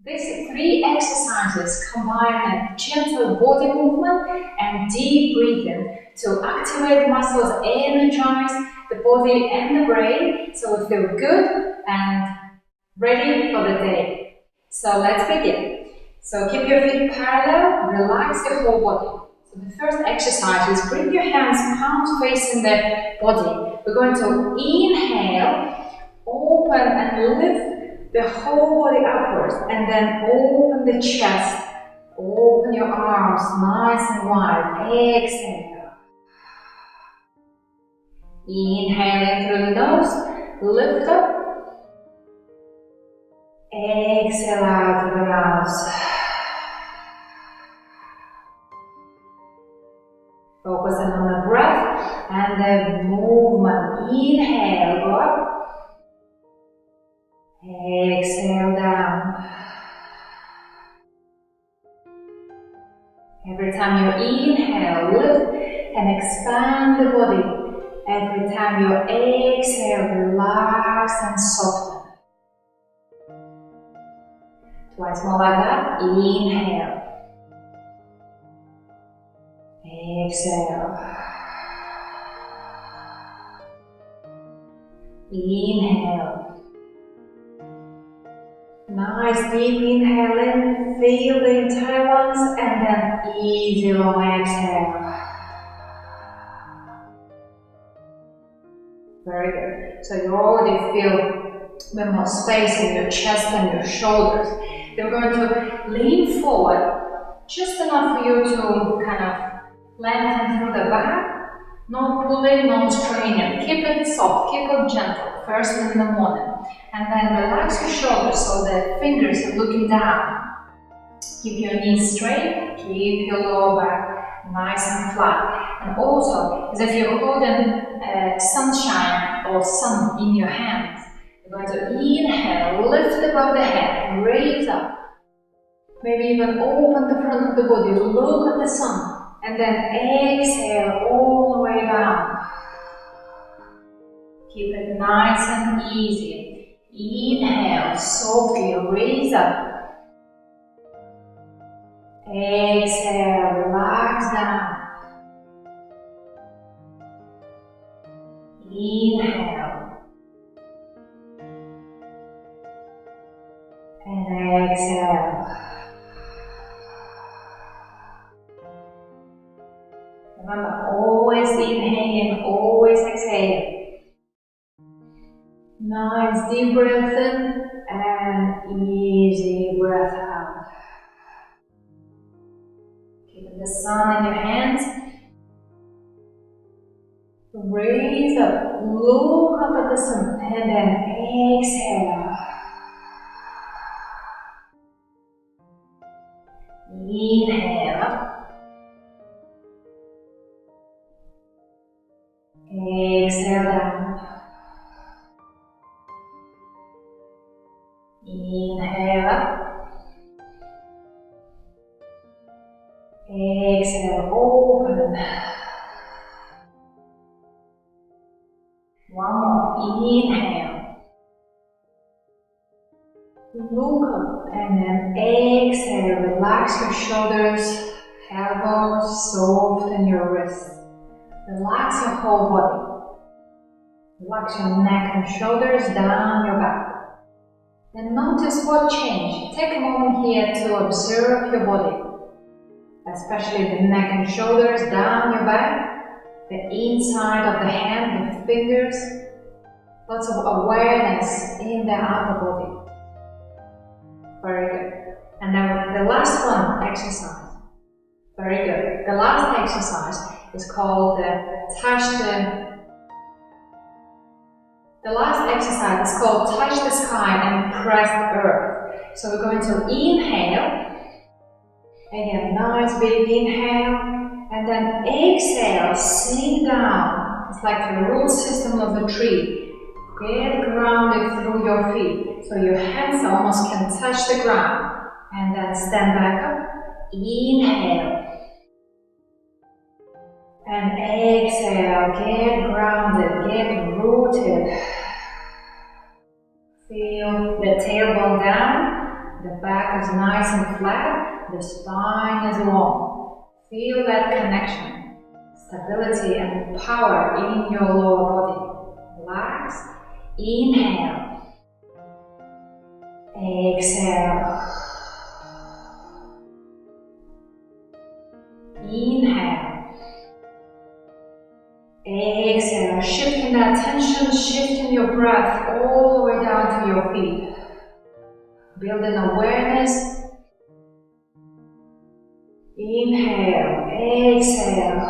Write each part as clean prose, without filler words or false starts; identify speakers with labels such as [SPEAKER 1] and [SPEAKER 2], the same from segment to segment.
[SPEAKER 1] These three exercises combine a gentle body movement and deep breathing to activate muscles, energize the body and the brain, so we feel good and ready for the day. So let's begin. So keep your feet parallel, relax the whole body. So the first exercise is bring your hands palms facing the body. We're going to inhale, open and lift the whole body upwards, and then open the chest, open your arms nice and wide. Exhale. Inhaling through the nose, lift up. Exhale out through the mouth. Focusing on the breath and the movement. Inhale, go up. Exhale down. Every time you inhale, lift and expand the body. Every time you exhale, relax and soften. Twice more like that. Inhale. Exhale. Inhale. Nice deep inhale in, feel the entire lungs, and then easy long exhale. Very good. So you already feel a bit more space in your chest and your shoulders. You're going to lean forward just enough for you to kind of lengthen through the back. No pulling, no straining. Keep it soft, keep it gentle, first thing in the morning. And then relax your shoulders so the fingers are looking down. Keep your knees straight, keep your lower back nice and flat. And also, as if you're holding sunshine or sun in your hands. You're going to inhale, lift above the head, raise up. Maybe even open the front of the body, look at the sun. And then exhale all the way down. Keep it nice and easy. Inhale, softly raise up. Exhale, relax down. Inhale. And exhale. Remember, always inhaling, always exhaling. Nice deep breath in and easy breath out. Keep the sun in your hands. Raise up, look up at the sun, and then exhale. Inhale up. Exhale down. Inhale up. Exhale, open. One more. Inhale. Look up and then exhale. Relax your shoulders, elbows, soften your wrists. Relax your whole body. Relax your neck and shoulders, down your back. And notice what changed. Take a moment here to observe your body, especially the neck and shoulders, down your back, the inside of the hand with fingers. Lots of awareness in the upper body. Very good. And then the last one, exercise. Very good. The last exercise is called The last exercise is called touch the sky and press the earth. So we're going to inhale. Again, nice big inhale. And then exhale, sink down. It's like the root system of the tree. Get grounded through your feet. So your hands almost can touch the ground. And then stand back up. Inhale. And exhale, get grounded, get rooted. Feel the tailbone down, The back is nice and flat, the spine is long. Feel that connection, stability and power in your lower body. Relax. Inhale. Exhale. Inhale. Exhale. Shifting that tension, shifting your breath all the way down to your feet. Building awareness. Inhale. Exhale.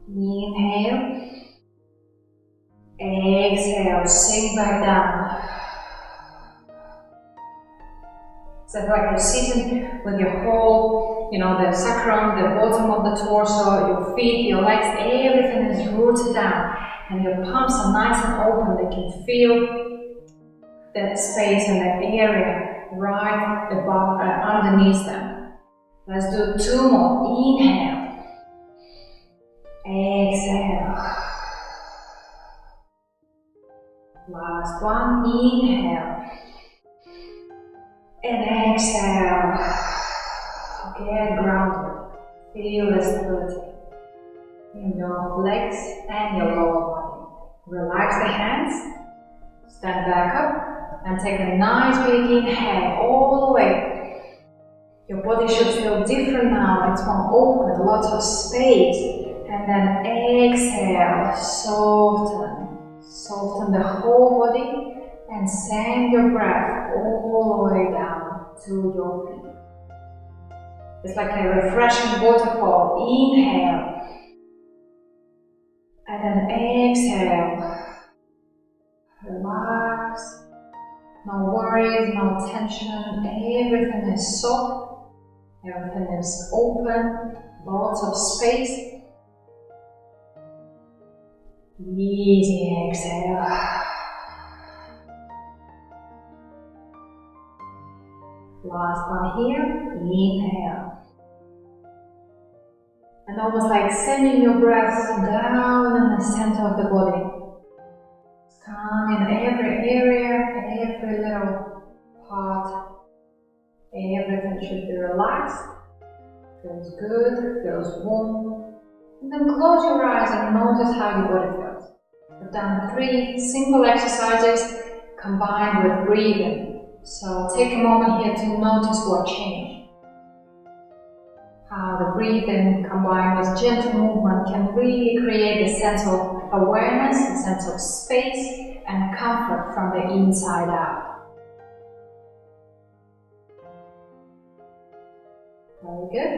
[SPEAKER 1] Inhale. Exhale. Sink back down. So it's like you're sitting with your whole, the sacrum, the bottom of the torso, your feet, your legs, everything is rooted down. And your palms are nice and open. They can feel that space and that area right above, underneath them. Let's do 2 more. Inhale. Exhale. Last one. Inhale. And exhale. Get grounded. Feel the stability in your legs and your lower body. Relax the hands. Stand back up and take a nice big inhale all the way. Your body should feel different now. It's more open, lots of space. And then exhale. Soften the whole body. And send your breath all the way down to your feet. It's like a refreshing waterfall. Inhale. And then exhale. Relax. No worries, no tension. Everything is soft. Everything is open. Lots of space. Easy exhale. Last one here. Inhale. And almost like sending your breath down in the center of the body. Calm in every area, every little part. Everything should be relaxed. Feels good, feels warm. And then close your eyes and notice how your body feels. We've done 3 simple exercises combined with breathing. So take a moment here to notice what changed. How the breathing combined with gentle movement can really create a sense of awareness, a sense of space and comfort from the inside out. Very good.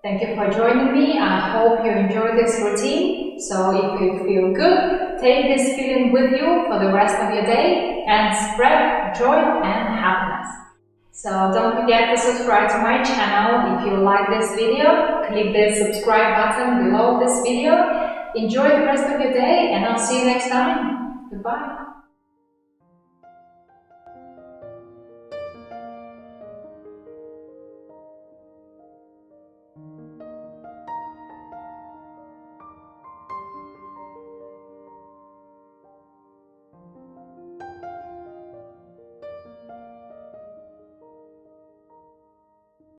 [SPEAKER 1] Thank you for joining me. I hope you enjoyed this routine. So if you feel good, take this feeling with you for the rest of your day and spread joy and happiness. So don't forget to subscribe to my channel. If you like this video, click the subscribe button below this video. Enjoy the rest of your day and I'll see you next time. Goodbye.